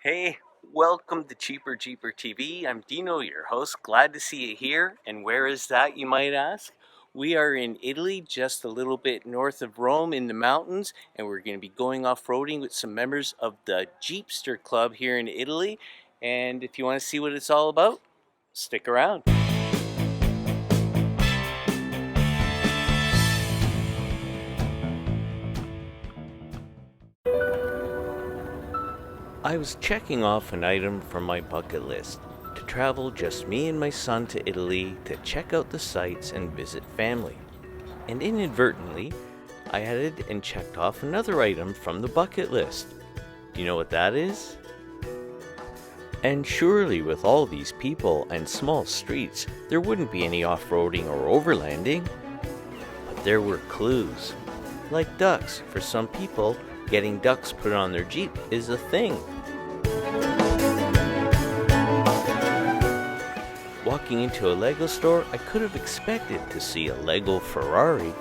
Hey, welcome to Cheaper Jeeper TV. I'm Dino, your host. Glad to see you here. And where is that, you might ask? We are in Italy, just a little bit north of Rome in the mountains, and we're going to be going off-roading with some members of the Jeepster Club here in Italy. And if you want to see what it's all about, stick around. I was checking off an item from my bucket list, to travel just me and my son to Italy to check out the sights and visit family. And inadvertently, I added and checked off another item from the bucket list. Do you know what that is? And surely with all these people and small streets, there wouldn't be any off-roading or overlanding. But there were clues. Like ducks, for some people, getting ducks put on their Jeep is a thing. Walking into a Lego store, I could have expected to see a Lego Ferrari.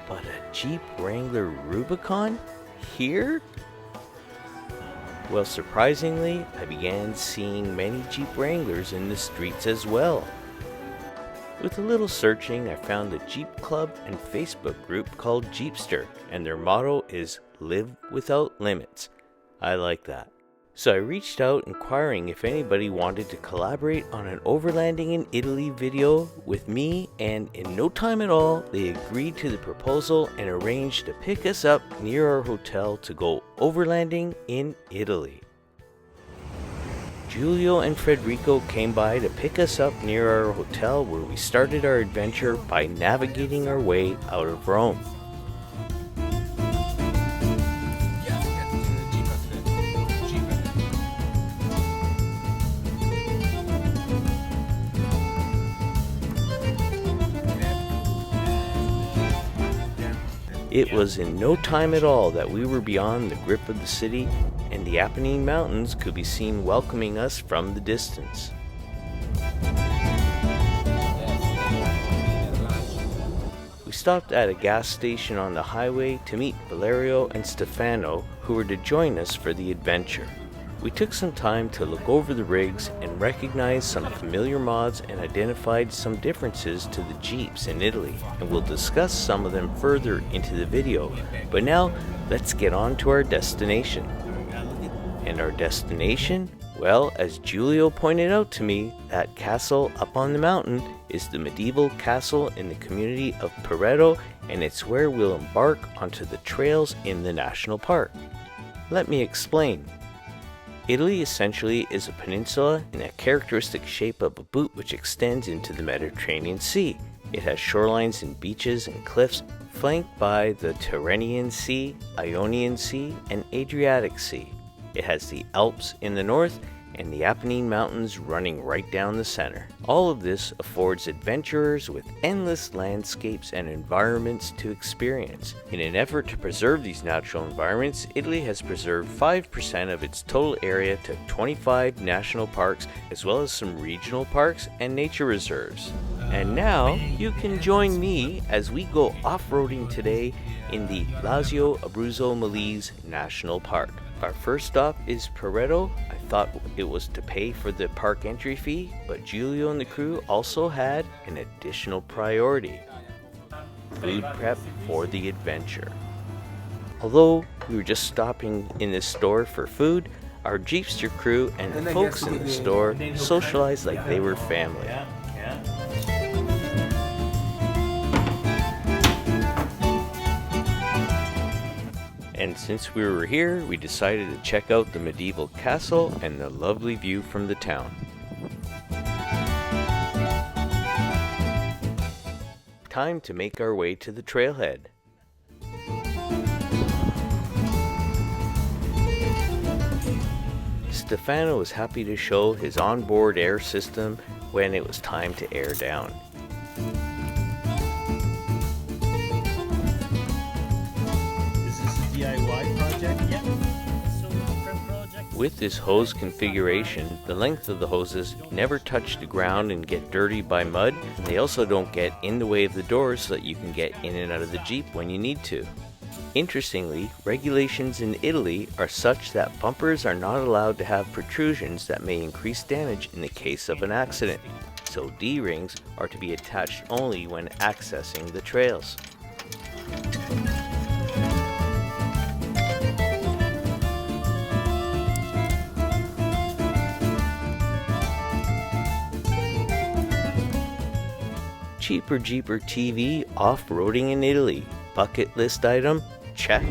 But a Jeep Wrangler Rubicon? Here? Well, surprisingly, I began seeing many Jeep Wranglers in the streets as well. With a little searching, I found a Jeep club and Facebook group called Jeepster, and their motto is "Live Without Limits." I like that. So I reached out inquiring if anybody wanted to collaborate on an Overlanding in Italy video with me, and in no time at all, they agreed to the proposal and arranged to pick us up near our hotel to go overlanding in Italy. Giulio and Federico came by to pick us up near our hotel, where we started our adventure by navigating our way out of Rome. It was in no time at all that we were beyond the grip of the city, and the Apennine Mountains could be seen welcoming us from the distance. We stopped at a gas station on the highway to meet Valerio and Stefano, who were to join us for the adventure. We took some time to look over the rigs and recognize some familiar mods and identified some differences to the Jeeps in Italy, and we'll discuss some of them further into the video. But now, let's get on to our destination. And our destination? Well, as Giulio pointed out to me, that castle up on the mountain is the medieval castle in the community of Pareto, and it's where we'll embark onto the trails in the national park. Let me explain. Italy essentially is a peninsula in a characteristic shape of a boot which extends into the Mediterranean Sea. It has shorelines and beaches and cliffs flanked by the Tyrrhenian Sea, Ionian Sea, and Adriatic Sea. It has the Alps in the north and the Apennine Mountains running right down the center. All of this affords adventurers with endless landscapes and environments to experience. In an effort to preserve these natural environments, Italy has preserved 5% of its total area to 25 national parks, as well as some regional parks and nature reserves. And now, you can join me as we go off-roading today in the Lazio Abruzzo Molise National Park. Our first stop is Pareto. I thought it was to pay for the park entry fee, but Giulio and the crew also had an additional priority: food prep for the adventure. Although we were just stopping in this store for food, our Jeepster crew and the folks in the store socialized like they were family. And since we were here, we decided to check out the medieval castle and the lovely view from the town. Time to make our way to the trailhead. Stefano was happy to show his onboard air system when it was time to air down. DIY project? Yeah. So different project. With this hose configuration, the length of the hoses never touch the ground and get dirty by mud. They also don't get in the way of the doors so that you can get in and out of the Jeep when you need to. Interestingly, regulations in Italy are such that bumpers are not allowed to have protrusions that may increase damage in the case of an accident, so D-rings are to be attached only when accessing the trails. Cheaper Jeeper TV off-roading in Italy. Bucket list item? Check.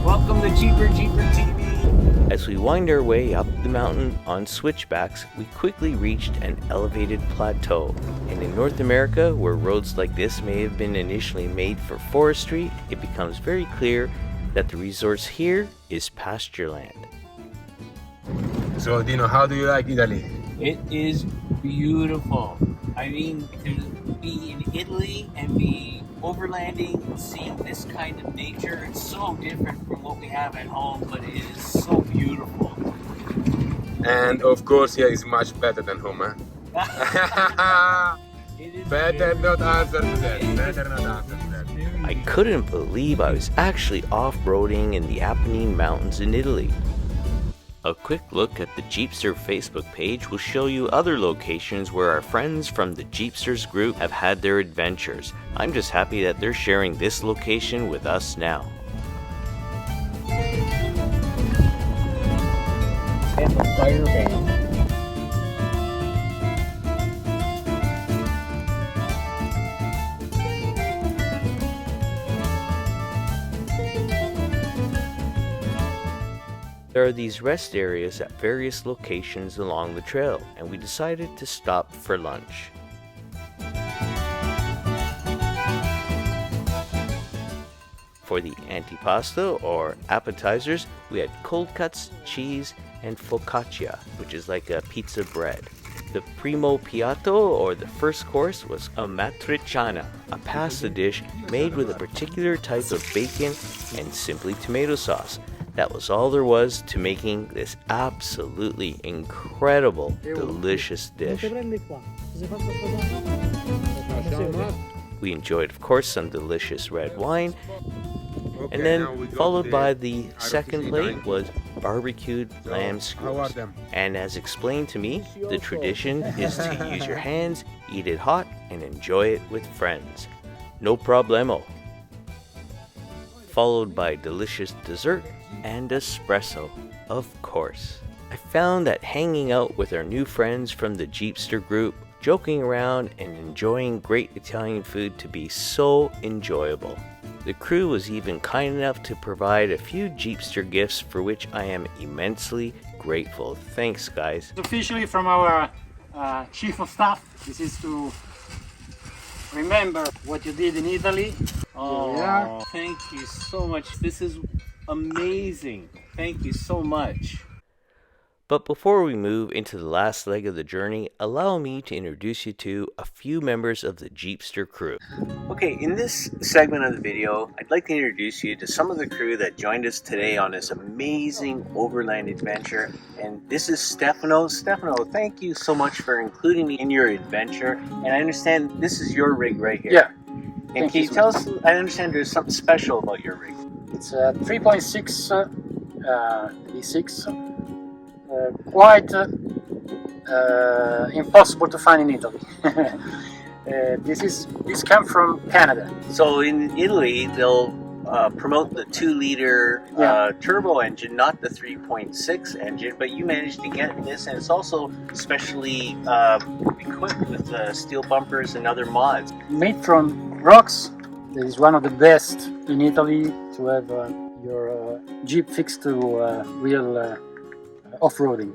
Welcome to Cheaper Jeeper TV. As we wind our way up the mountain on switchbacks, we quickly reached an elevated plateau. And in North America, where roads like this may have been initially made for forestry, it becomes very clear that the resource here is pasture land. So Dino, how do you like Italy? It is beautiful. I mean, to be in Italy and be overlanding and seeing this kind of nature, it's so different from what we have at home, but it is so beautiful. And of course, yeah, it's much better than home, huh? It is Better very- not answer to that. Better not answer to that. I couldn't believe I was actually off-roading in the Apennine Mountains in Italy. A quick look at the Jeepster Facebook page will show you other locations where our friends from the Jeepsters group have had their adventures. I'm just happy that they're sharing this location with us now. And the fire band. There are these rest areas at various locations along the trail, and we decided to stop for lunch. For the antipasto, or appetizers, we had cold cuts, cheese, and focaccia, which is like a pizza bread. The primo piatto, or the first course, was a matriciana, a pasta dish made with a particular type of bacon and simply tomato sauce. That was all there was to making this absolutely incredible, delicious dish. We enjoyed, of course, some delicious red wine, and then followed by the second plate was barbecued lamb skewers. And as explained to me, the tradition is to use your hands, eat it hot, and enjoy it with friends. No problemo. Followed by delicious dessert and espresso, of course. I found that hanging out with our new friends from the Jeepster group, joking around and enjoying great Italian food to be so enjoyable. The crew was even kind enough to provide a few Jeepster gifts for which I am immensely grateful. Thanks, guys. Officially from our chief of staff, this is to remember what you did in Italy. Oh, thank you so much. This is amazing. Thank you so much. But before we move into the last leg of the journey, allow me to introduce you to a few members of the Jeepster crew. Okay, in this segment of the video, I'd like to introduce you to some of the crew that joined us today on this amazing overland adventure. And this is Stefano. Stefano, thank you so much for including me in your adventure. And I understand this is your rig right here. Yeah. And Thank can you you so tell us, I understand there's something special about your rig. It's a 3.6 V6. Quite impossible to find in Italy. This comes from Canada. So in Italy, they'll promote the 2-liter turbo engine, not the 3.6 engine, but you managed to get this, and it's also specially equipped with steel bumpers and other mods. Made from rocks. It is one of the best in Italy to have your Jeep fixed to real off-roading.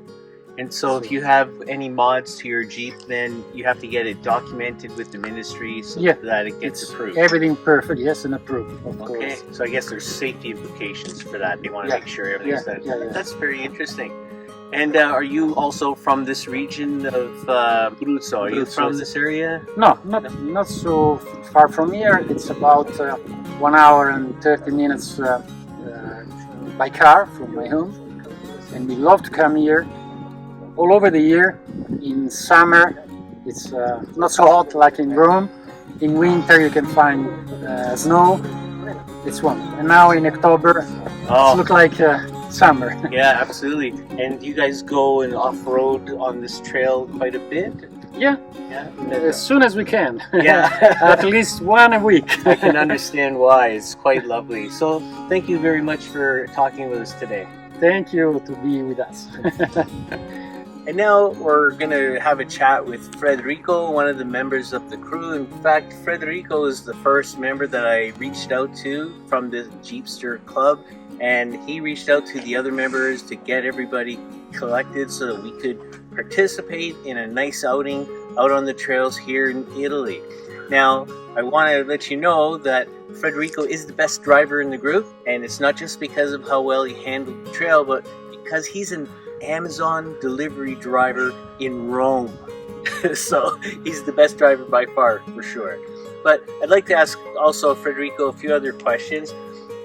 And so if you have any mods to your Jeep, then you have to get it documented with the ministry so that it gets approved. Everything perfect, yes, and approved, of Okay, course. so I guess there's safety implications for that. They want to make sure everything's done. That's very interesting. And are you also from this region of Abruzzo? Are you from this area? No, not so far from here. It's about 1 hour and 30 minutes by car from my home. And we love to come here all over the year. In summer, it's not so hot like in Rome. In winter, you can find snow. it's wonderful. And now in October, it looks like summer. Yeah, absolutely. And you guys go and off-road on this trail quite a bit? Yeah, Yeah. as soon as we can. Yeah. At least one a week. I can understand why. It's quite lovely. So thank you very much for talking with us today. Thank you to be with us. And now we're going to have a chat with Federico, one of the members of the crew. In fact, Federico is the first member that I reached out to from the Jeepster club, and he reached out to the other members to get everybody collected so that we could participate in a nice outing out on the trails here in Italy. Now, I want to let you know that Federico is the best driver in the group, and it's not just because of how well he handled the trail, but because he's an Amazon delivery driver in Rome. So he's the best driver by far, for sure. But I'd like to ask also Federico a few other questions.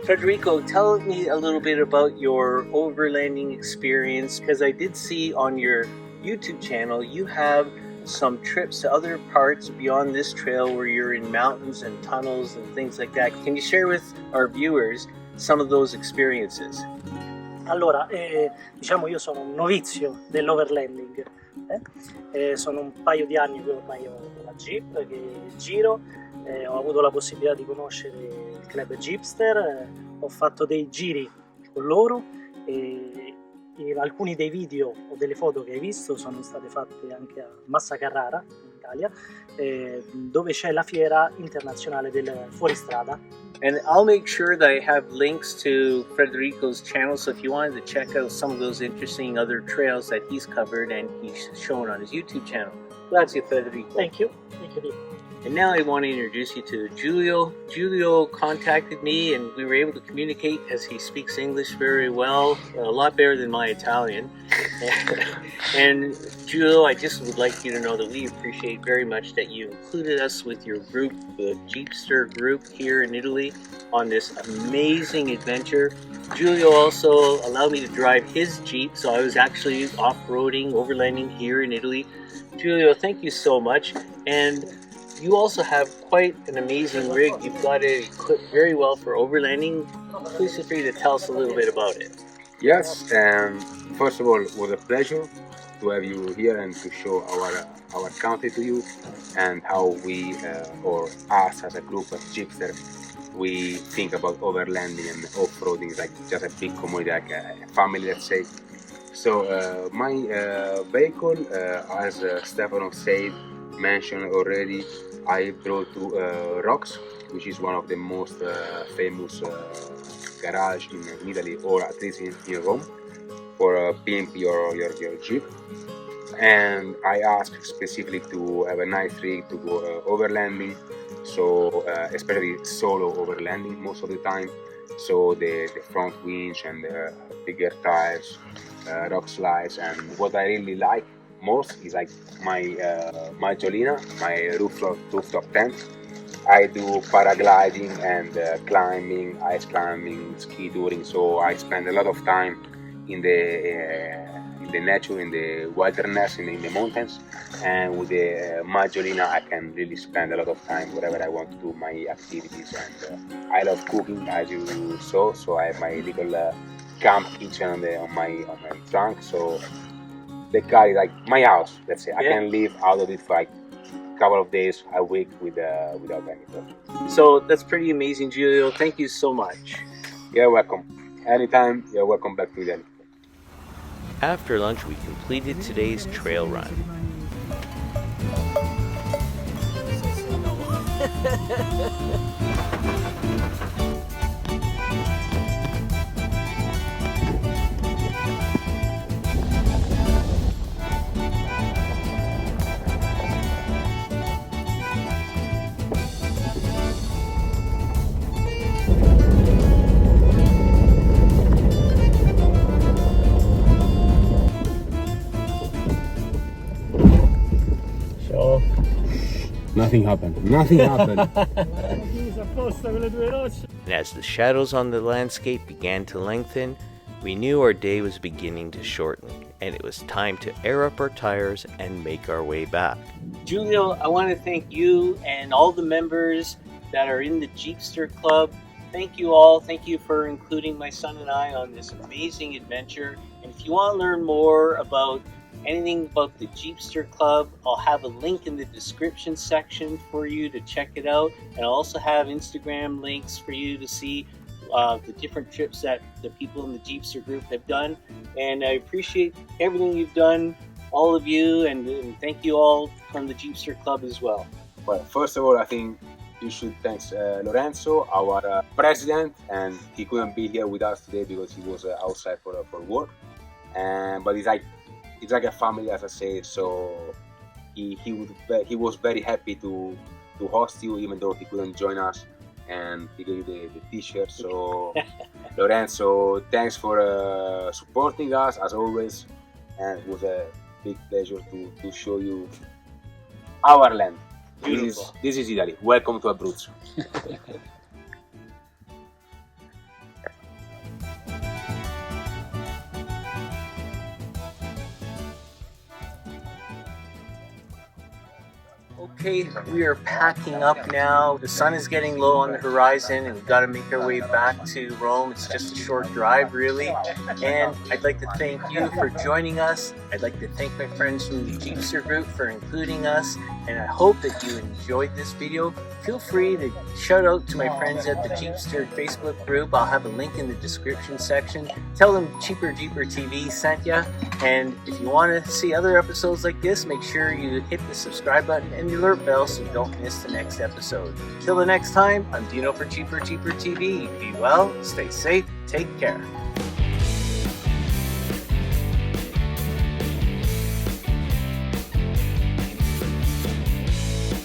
Federico, tell me a little bit about your overlanding experience, because I did see on your YouTube channel you have some trips to other parts beyond this trail where you're in mountains and tunnels and things like that. Can you share with our viewers some of those experiences? Allora, diciamo io sono un novizio dell'overlanding, sono un paio di anni che ormai ho la Jeep, che giro, ho avuto la possibilità di conoscere il club Jeepster, ho fatto dei giri con loro e alcuni dei video o delle foto che hai visto sono state fatte anche a Massa Carrara, in Italia, dove c'è la fiera internazionale del fuoristrada. And I'll make sure that I have links to Federico's channel, so if you wanted to check out some of those interesting other trails that he's covered and he's shown on his YouTube channel. Grazie, Federico. Thank you. Thank you. And now I want to introduce you to Giulio. Giulio contacted me and we were able to communicate as he speaks English very well, a lot better than my Italian. And Giulio, I just would like you to know that we appreciate very much that you included us with your group, the Jeepster group here in Italy, on this amazing adventure. Giulio also allowed me to drive his Jeep, so I was actually off-roading, overlanding here in Italy. Giulio, thank you so much. And you also have quite an amazing rig. You've got it equipped very well for overlanding. Please feel free to tell us a little bit about it. Yes, and first of all, it was a pleasure to have you here and to show our country to you and how we, or us as a group of Jeepster, we think about overlanding and off-roading. It's like just a big community, like a family, let's say. So my vehicle, as Stefano said, mentioned already, I brought to Rocks, which is one of the most famous garage in Italy, or at least in Rome, for pimp your Jeep. And I asked specifically to have a nice rig to go overlanding, so especially solo overlanding most of the time. So the front winch and the bigger tires, rock slides, and what I really like most is like my Jolina, my rooftop tent. I do paragliding and climbing, ice climbing, ski touring. So I spend a lot of time in the nature, in the wilderness, in the mountains. And with the Jolina, I can really spend a lot of time wherever I want to do my activities. And I love cooking, as you saw. So I have my little camp kitchen on my trunk. So the car is like my house, let's say. I can live out of it for like a couple of days, a week without any problem. So that's pretty amazing, Giulio. Thank you so much. You're welcome. Anytime, you're welcome back to Italy. After lunch, we completed today's trail run. Nothing happened. Nothing happened. And as the shadows on the landscape began to lengthen, we knew our day was beginning to shorten, and it was time to air up our tires and make our way back. Giulio, I want to thank you and all the members that are in the Jeepster Club thank you all. Thank you for including my son and I on this amazing adventure. And if you want to learn more about anything about the Jeepster Club, I'll have a link in the description section for you to check it out. And I'll also have Instagram links for you to see the different trips that the people in the Jeepster group have done. And I appreciate everything you've done, all of you, and thank you all from the Jeepster Club as well. Well, first of all, I think you should thank Lorenzo, our president, and he couldn't be here with us today because he was outside for work. But it's like a family, as I said. So he was very happy to host you, even though he couldn't join us. And he gave you the t-shirt. So Lorenzo, thanks for supporting us as always, and it was a big pleasure to show you our land. This is Italy. Welcome to Abruzzo. Okay, we are packing up now. The sun is getting low on the horizon and we've got to make our way back to Rome. It's just a short drive, really. And I'd like to thank you for joining us. I'd like to thank my friends from the Jeepster group for including us. And I hope that you enjoyed this video. Feel free to shout out to my friends at the Jeepster Facebook group. I'll have a link in the description section. Tell them Cheaper Jeeper TV sent ya. And if you want to see other episodes like this, make sure you hit the subscribe button and the alert bell so you don't miss the next episode. Till the next time, I'm Dino for Cheaper Jeeper TV. Be well, stay safe, take care.